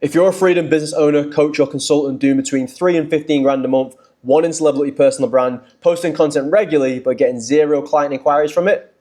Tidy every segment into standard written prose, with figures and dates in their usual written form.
If you're a freedom business owner, coach, or consultant doing between 3 and 15 grand a month, wanting to level up your personal brand, posting content regularly but getting zero client inquiries from it,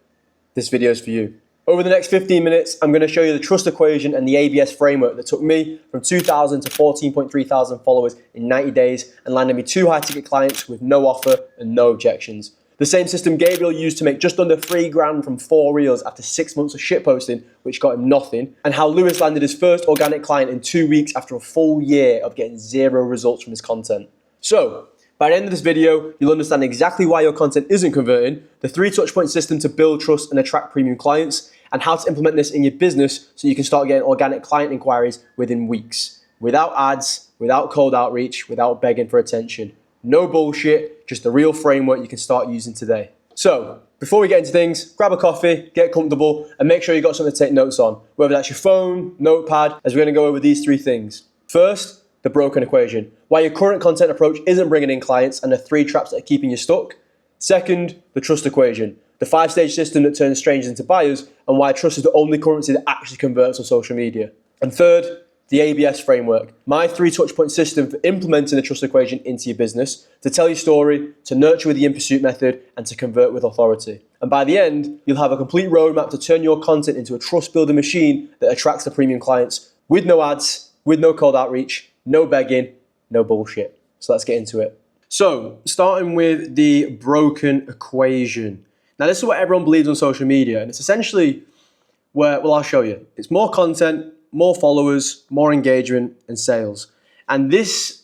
this video is for you. Over the next 15 minutes, I'm going to show you the trust equation and the ABS framework that took me from 2,000 to 14.3 thousand followers in 90 days and landed me 2 high-ticket clients with no offer and no objections. The same system Gabriel used to make just under 3 grand from 4 reels after 6 months of shitposting, which got him nothing, and how Lewis landed his first organic client in 2 weeks after a full year of getting 0 results from his content. So, by the end of this video, you'll understand exactly why your content isn't converting, the 3 touchpoint system to build trust and attract premium clients, and how to implement this in your business so you can start getting organic client inquiries within weeks. Without ads, without cold outreach, without begging for attention. No bullshit, just the real framework you can start using today. So, before we get into things, grab a coffee, get comfortable, and make sure you got something to take notes on. Whether that's your phone, notepad, as we're gonna go over these 3 things. First, the broken equation. Why your current content approach isn't bringing in clients and the 3 traps that are keeping you stuck. Second, the trust equation. The 5-stage system that turns strangers into buyers and why trust is the only currency that actually converts on social media. And third, the ABS framework. My 3 touchpoint system for implementing the trust equation into your business, to tell your story, to nurture with the in pursuit method, and to convert with authority. And by the end, you'll have a complete roadmap to turn your content into a trust building machine that attracts the premium clients with no ads, with no cold outreach, no begging, no bullshit. So let's get into it. So, starting with the broken equation. Now, this is what everyone believes on social media, and it's essentially where, well, I'll show you. It's more content, more followers, more engagement, and sales. And this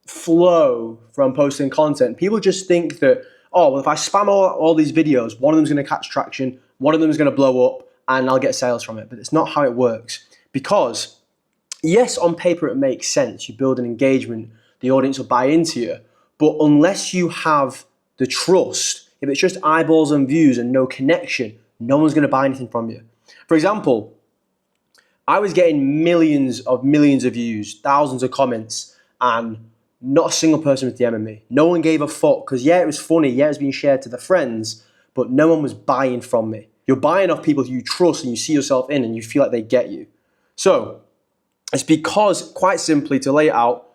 flow from posting content, people just think that, oh, well, if I spam all these videos, one of them's going to catch traction, one of them is going to blow up, and I'll get sales from it. But it's not how it works. Because, yes, on paper it makes sense. You build an engagement, the audience will buy into you. But unless you have the trust, if it's just eyeballs and views and no connection, no one's going to buy anything from you. For example, I was getting millions of views, thousands of comments, and not a single person was DMing me. No one gave a fuck, because yeah, it was funny, yeah, it was being shared to the friends, but no one was buying from me. You're buying off people who you trust and you see yourself in and you feel like they get you. So, it's because, quite simply, to lay it out,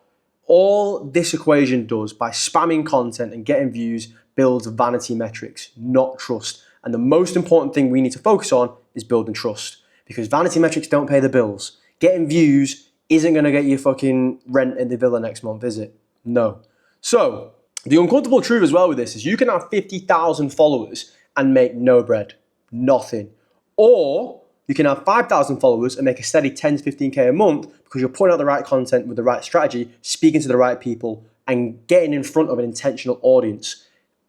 all this equation does by spamming content and getting views builds vanity metrics, not trust. And the most important thing we need to focus on is building trust. Because vanity metrics don't pay the bills. Getting views isn't going to get you fucking rent in the villa next month, is it? No. So, the uncomfortable truth as well with this is you can have 50,000 followers and make no bread. Nothing. Or you can have 5,000 followers and make a steady 10 to 15K a month because you're putting out the right content with the right strategy, speaking to the right people, and getting in front of an intentional audience.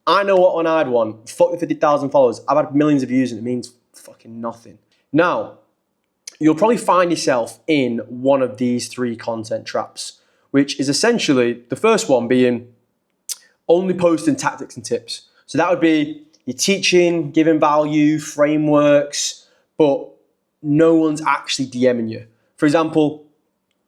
I know what one I'd want. Fuck the 50,000 followers. I've had millions of views and it means fucking nothing. Now, you'll probably find yourself in one of these 3 content traps, which is essentially the first one being only posting tactics and tips. So that would be you're teaching, giving value, frameworks, but no one's actually DMing you. For example,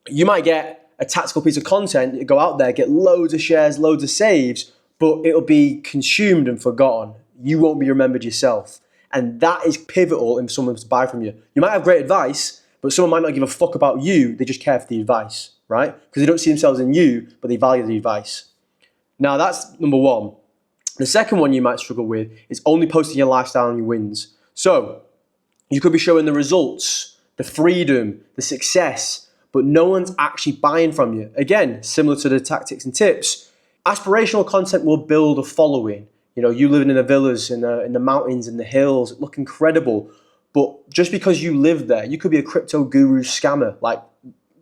you might get a tactical piece of content, you go out there, get loads of shares, loads of saves, but it'll be consumed and forgotten. You won't be remembered yourself. And that is pivotal if someone wants to buy from you. You might have great advice, but someone might not give a fuck about you, they just care for the advice, right? Because they don't see themselves in you, but they value the advice. Now that's number 1. The second one you might struggle with is only posting your lifestyle and your wins. So, you could be showing the results, the freedom, the success, but no one's actually buying from you. Again, similar to the tactics and tips, aspirational content will build a following. You know, you living in the villas, in the mountains, in the hills, look incredible. But just because you live there, you could be a crypto guru scammer. Like,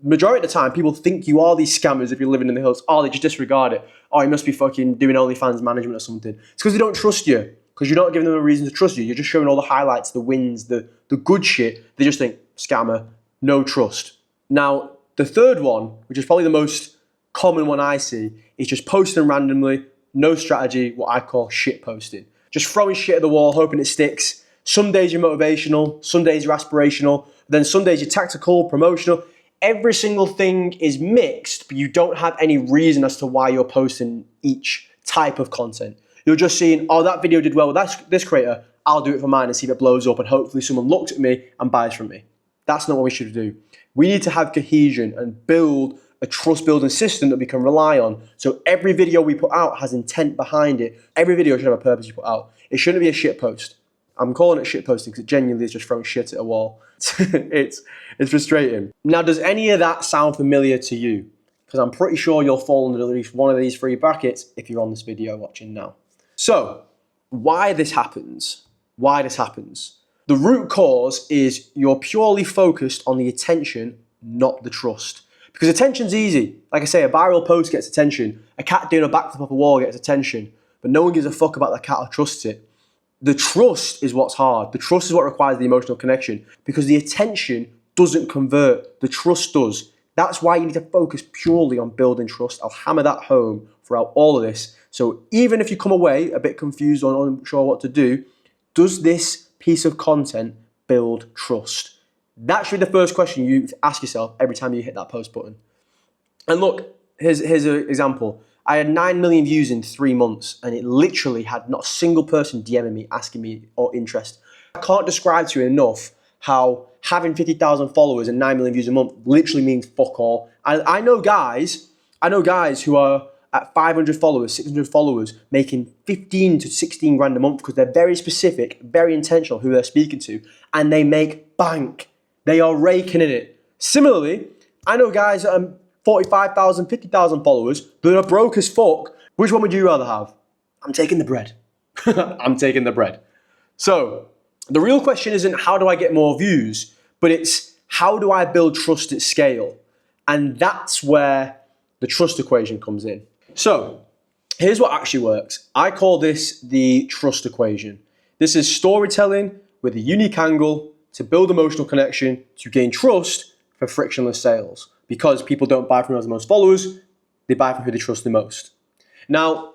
majority of the time, people think you are these scammers if you're living in the hills. Oh, they just disregard it. Oh, you must be fucking doing OnlyFans management or something. It's because they don't trust you. Because you're not giving them a reason to trust you. You're just showing all the highlights, the wins, the good shit. They just think, scammer, no trust. Now, the third one, which is probably the most common one I see, is just posting randomly, no strategy, what I call shit posting. Just throwing shit at the wall, hoping it sticks. Some days you're motivational, some days you're aspirational, then some days you're tactical, promotional. Every single thing is mixed, but you don't have any reason as to why you're posting each type of content. You're just seeing, oh, that video did well with this creator, I'll do it for mine and see if it blows up, and hopefully someone looks at me and buys from me. That's not what we should do. We need to have cohesion and build a trust building system that we can rely on. So every video we put out has intent behind it. Every video should have a purpose you put out. It shouldn't be a shit post. I'm calling it shit posting because it genuinely is just throwing shit at a wall. it's frustrating. Now, does any of that sound familiar to you? Because I'm pretty sure you'll fall under at least one of these three brackets if you're on this video watching now. So, why this happens? The root cause is you're purely focused on the attention, not the trust. Because attention's easy. Like I say, a viral post gets attention. A cat doing a backflip off a wall gets attention. But no one gives a fuck about the cat or trusts it. The trust is what's hard. The trust is what requires the emotional connection. Because the attention doesn't convert. The trust does. That's why you need to focus purely on building trust. I'll hammer that home throughout all of this. So even if you come away a bit confused or unsure what to do, does this piece of content build trust? That should be the first question you ask yourself every time you hit that post button. And look, here's an example. I had 9 million views in 3 months, and it literally had not a single person DMing me, asking me or interest. I can't describe to you enough how having 50,000 followers and 9 million views a month literally means fuck all. I know guys who are at 500 followers, 600 followers, making 15 to 16 grand a month because they're very specific, very intentional who they're speaking to, and they make bank. They are raking in it. Similarly, I know guys that are 45,000, 50,000 followers that are broke as fuck. Which one would you rather have? I'm taking the bread. I'm taking the bread. So the real question isn't how do I get more views, but it's how do I build trust at scale? And that's where the trust equation comes in. So here's what actually works. I call this the trust equation. This is storytelling with a unique angle to build emotional connection, to gain trust for frictionless sales. Because people don't buy from who has the most followers, they buy from who they trust the most. Now,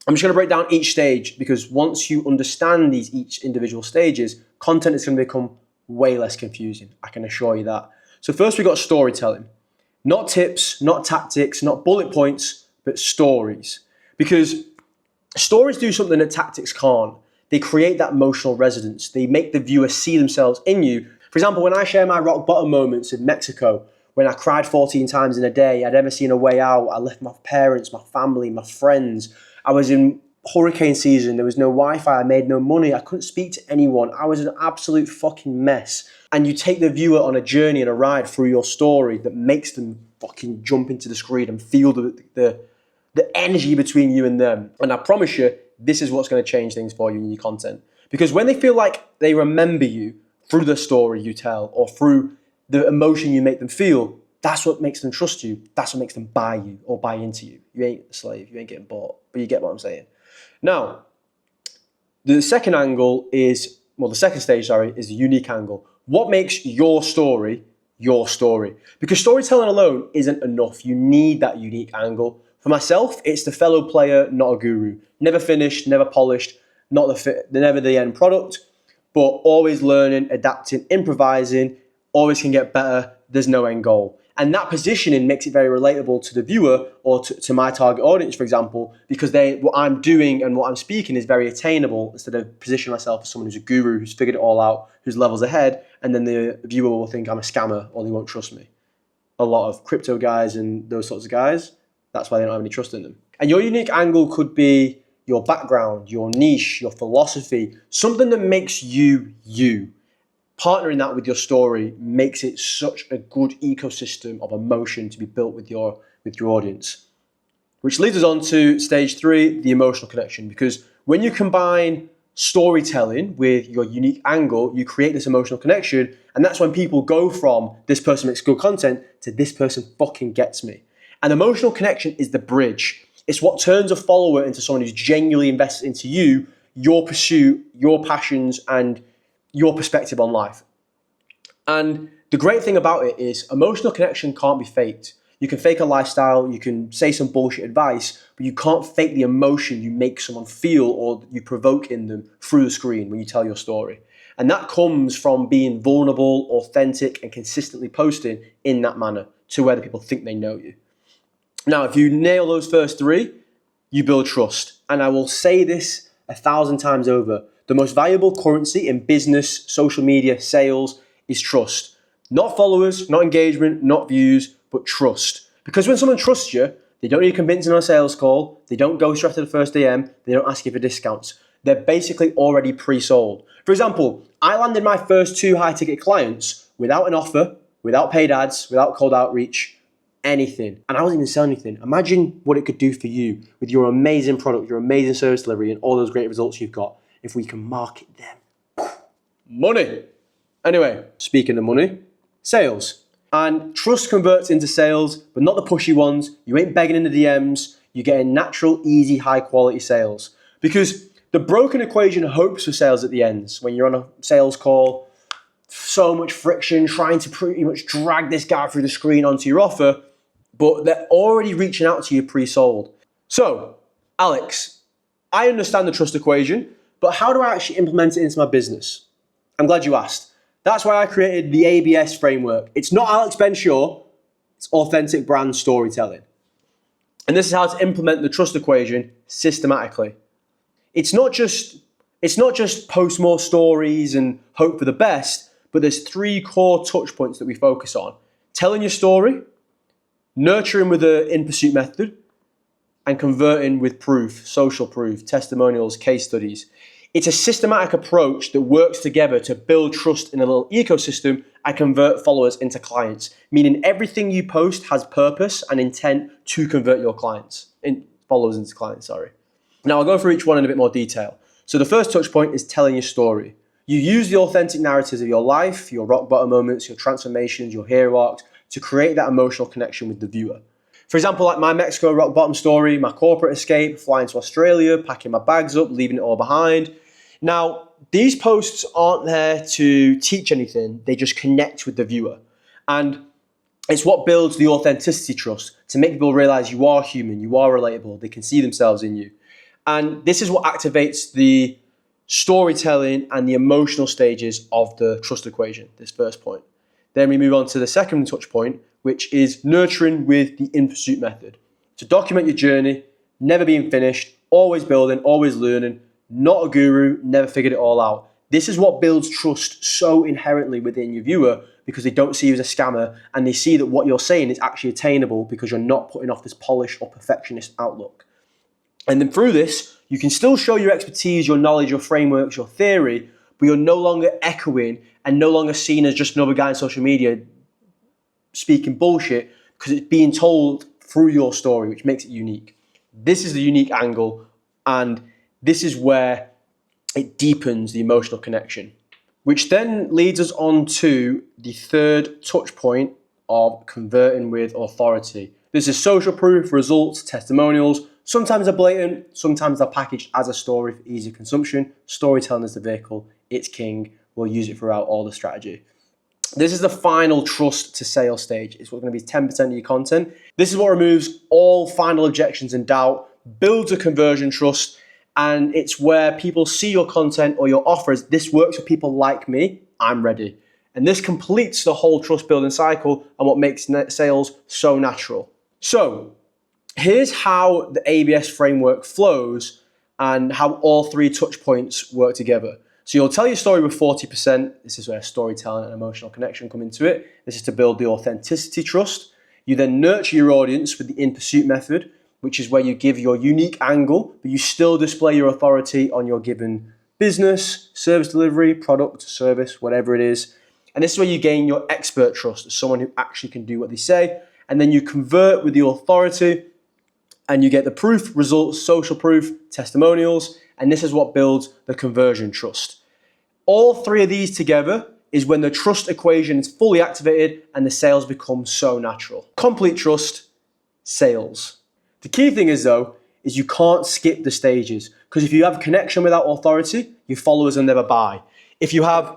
I'm just going to break down each stage because once you understand each individual stages, content is going to become way less confusing. I can assure you that. So first we got storytelling. Not tips, not tactics, not bullet points, but stories. Because stories do something that tactics can't. They create that emotional resonance. They make the viewer see themselves in you. For example, when I share my rock bottom moments in Mexico, when I cried 14 times in a day, I'd never seen a way out. I left my parents, my family, my friends. I was in hurricane season. There was no Wi-Fi. I made no money. I couldn't speak to anyone. I was an absolute fucking mess. And you take the viewer on a journey and a ride through your story that makes them fucking jump into the screen and feel the energy between you and them. And I promise you, this is what's going to change things for you in your content. Because when they feel like they remember you through the story you tell or through the emotion you make them feel, that's what makes them trust you. That's what makes them buy you or buy into you. You ain't a slave. You ain't getting bought. But you get what I'm saying. Now, the second stage is the unique angle. What makes your story your story? Because storytelling alone isn't enough. You need that unique angle. For myself, it's the fellow player, not a guru. Never finished, never polished, never the end product, but always learning, adapting, improvising, always can get better. There's no end goal. And that positioning makes it very relatable to the viewer or to my target audience, for example, because what I'm doing and what I'm speaking is very attainable instead of positioning myself as someone who's a guru, who's figured it all out, who's levels ahead, and then the viewer will think I'm a scammer or they won't trust me. A lot of crypto guys and those sorts of guys, that's why they don't have any trust in them. And your unique angle could be your background, your niche, your philosophy, something that makes you you. Partnering that with your story makes it such a good ecosystem of emotion to be built with your audience. Which leads us on to stage 3, the emotional connection. Because when you combine storytelling with your unique angle, you create this emotional connection. And that's when people go from this person makes good content to this person fucking gets me. And emotional connection is the bridge. It's what turns a follower into someone who's genuinely invested into you, your pursuit, your passions, and your perspective on life. And the great thing about it is emotional connection can't be faked. You can fake a lifestyle, you can say some bullshit advice, but you can't fake the emotion you make someone feel or you provoke in them through the screen when you tell your story. And that comes from being vulnerable, authentic, and consistently posting in that manner to where the people think they know you. Now, if you nail those first 3, you build trust. And I will say this 1,000 times over. The most valuable currency in business, social media, sales is trust. Not followers, not engagement, not views, but trust. Because when someone trusts you, they don't need convincing on a sales call, they don't go straight to the first DM, they don't ask you for discounts. They're basically already pre-sold. For example, I landed my first 2 high-ticket clients without an offer, without paid ads, without cold outreach, anything. And I wasn't even selling anything. Imagine what it could do for you with your amazing product, your amazing service delivery, and all those great results you've got if we can market them. Money. Anyway, speaking of money, sales. And trust converts into sales, but not the pushy ones. You ain't begging in the DMs. You're getting natural, easy, high quality sales. Because the broken equation hopes for sales at the ends. When you're on a sales call, so much friction, trying to pretty much drag this guy through the screen onto your offer, but they're already reaching out to you pre-sold. So, Alex, I understand the trust equation, but how do I actually implement it into my business? I'm glad you asked. That's why I created the ABS framework. It's not Alex Ben Shaw, it's authentic brand storytelling. And this is how to implement the trust equation systematically. It's not just post more stories and hope for the best, but there's 3 core touch points that we focus on. Telling your story, nurturing with the in pursuit method, and converting with proof, social proof, testimonials, case studies. It's a systematic approach that works together to build trust in a little ecosystem and convert followers into clients, meaning everything you post has purpose and intent to convert your followers into clients, Now I'll go through each one in a bit more detail. So the first touch point is telling your story. You use the authentic narratives of your life, your rock bottom moments, your transformations, your hero arcs to create that emotional connection with the viewer. For example, like my Mexico rock bottom story, my corporate escape, flying to Australia, packing my bags up, leaving it all behind. Now, these posts aren't there to teach anything, they just connect with the viewer. And it's what builds the authenticity trust to make people realize you are human, you are relatable, they can see themselves in you. And this is what activates the storytelling and the emotional stages of the trust equation, this first point. Then we move on to the second touch point, which is nurturing with the in pursuit method. To document your journey, never being finished, always building, always learning, not a guru, never figured it all out. This is what builds trust so inherently within your viewer because they don't see you as a scammer and they see that what you're saying is actually attainable because you're not putting off this polished or perfectionist outlook. And then through this, you can still show your expertise, your knowledge, your frameworks, your theory, but you're no longer echoing and no longer seen as just another guy on social media speaking bullshit because it's being told through your story, which makes it unique. This is the unique angle, and this is where it deepens the emotional connection, which then leads us on to the third touch point of converting with authority. This is social proof, results, testimonials. Sometimes they're blatant, sometimes they're packaged as a story for easy consumption. Storytelling is the vehicle, it's king. We'll use it throughout all the strategy. This is the final trust to sale stage. It's what's going to be 10% of your content. This is what removes all final objections and doubt, builds a conversion trust, and it's where people see your content or your offers. This works for people like me. I'm ready. And this completes the whole trust building cycle and what makes sales so natural. So here's how the ABS framework flows and how all 3 touch points work together. So you'll tell your story with 40%. This is where storytelling and emotional connection come into it. This is to build the authenticity trust. You then nurture your audience with the in pursuit method, which is where you give your unique angle, but you still display your authority on your given business, service delivery, product, service, whatever it is. And this is where you gain your expert trust as someone who actually can do what they say. And then you convert with the authority and you get the proof, results, social proof, testimonials, and this is what builds the conversion trust. All 3 of these together is when the trust equation is fully activated and the sales become so natural. Complete trust, sales. The key thing is though, is you can't skip the stages because if you have connection without authority, your followers will never buy. If you have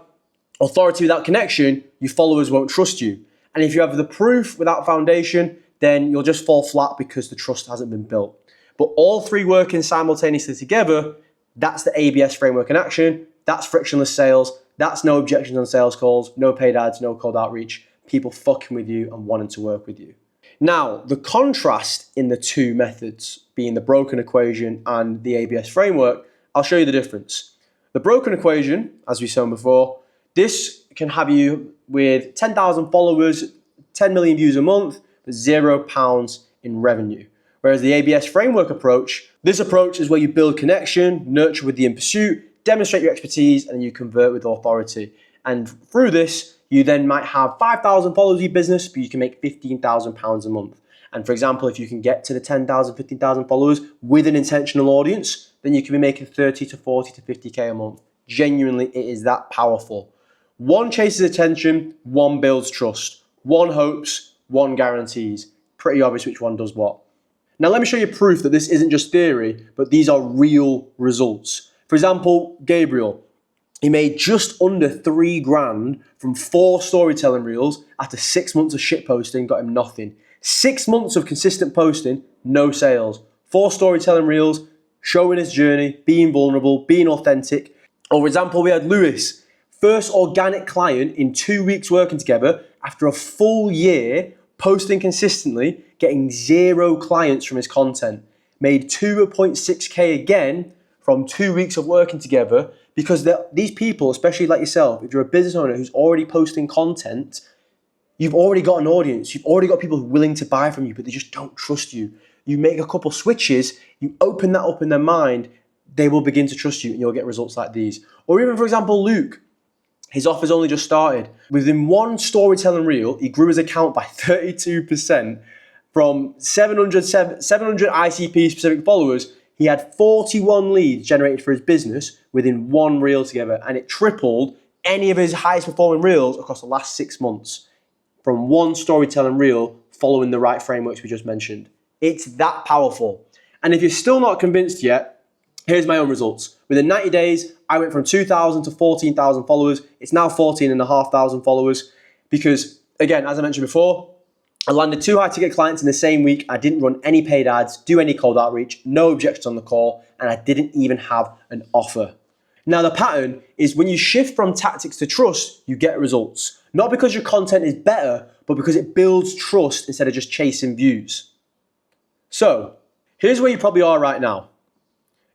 authority without connection, your followers won't trust you. And if you have the proof without foundation, then you'll just fall flat because the trust hasn't been built. But all 3 working simultaneously together, that's the ABS framework in action. That's frictionless sales. That's no objections on sales calls, no paid ads, no cold outreach, people fucking with you and wanting to work with you. Now, the contrast in the 2 methods, being the broken equation and the ABS framework, I'll show you the difference. The broken equation, as we've shown before, this can have you with 10,000 followers, 10 million views a month, but £0 in revenue. Whereas the ABS framework approach, this approach is where you build connection, nurture with the in pursuit, demonstrate your expertise, and you convert with authority. And through this, you then might have 5,000 followers in your business, but you can make £15,000 a month. And for example, if you can get to the 10,000, 15,000 followers with an intentional audience, then you can be making 30 to 40 to 50K a month. Genuinely, it is that powerful. One chases attention, one builds trust. One hopes, one guarantees. Pretty obvious which one does what. Now let me show you proof that this isn't just theory, but these are real results. For example, Gabriel. He made just under 3 grand from 4 storytelling reels after 6 months of shit posting, got him nothing. 6 months of consistent posting, no sales. 4 storytelling reels, showing his journey, being vulnerable, being authentic. Or for example, we had Lewis, first organic client in 2 weeks working together after a full year posting consistently, getting 0 clients from his content. Made 2.6K again from 2 weeks of working together because these people, especially like yourself, if you're a business owner who's already posting content, you've already got an audience, you've already got people willing to buy from you, but they just don't trust you. You make a couple switches, you open that up in their mind, they will begin to trust you and you'll get results like these. Or even, for example, Luke. His offer's only just started. Within 1 storytelling reel, he grew his account by 32%. From 700 ICP specific followers, he had 41 leads generated for his business within 1 reel together, and it tripled any of his highest performing reels across the last 6 months from 1 storytelling reel following the right frameworks we just mentioned. It's that powerful. And if you're still not convinced yet, here's my own results. Within 90 days, I went from 2,000 to 14,000 followers. It's now 14,500 followers because, again, as I mentioned before, I landed 2 high-ticket clients in the same week. I didn't run any paid ads, do any cold outreach, no objections on the call, and I didn't even have an offer. Now, the pattern is when you shift from tactics to trust, you get results. Not because your content is better, but because it builds trust instead of just chasing views. So, here's where you probably are right now.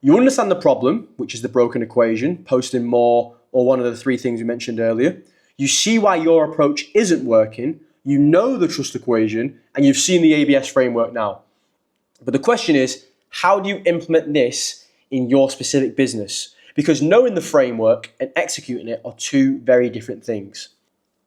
You understand the problem, which is the broken equation, posting more, or one of the 3 things we mentioned earlier. You see why your approach isn't working. You know the trust equation, and you've seen the ABS framework now. But the question is, how do you implement this in your specific business? Because knowing the framework and executing it are 2 very different things.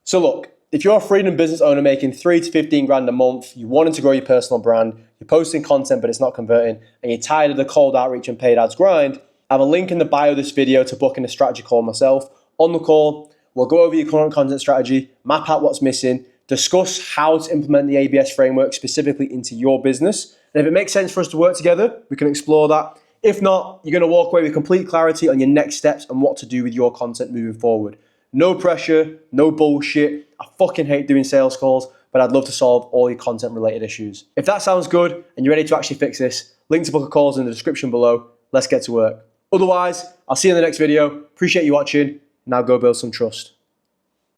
So look, if you're a freedom business owner making 3 to 15 grand a month, you wanting to grow your personal brand, you're posting content but it's not converting, and you're tired of the cold outreach and paid ads grind, I have a link in the bio of this video to book in a strategy call myself. On the call, we'll go over your current content strategy, map out what's missing, discuss how to implement the ABS framework specifically into your business. And if it makes sense for us to work together, we can explore that. If not, you're going to walk away with complete clarity on your next steps and what to do with your content moving forward. No pressure, no bullshit. I fucking hate doing sales calls, but I'd love to solve all your content related issues. If that sounds good and you're ready to actually fix this, link to book a call is in the description below. Let's get to work. Otherwise, I'll see you in the next video. Appreciate you watching. Now go build some trust.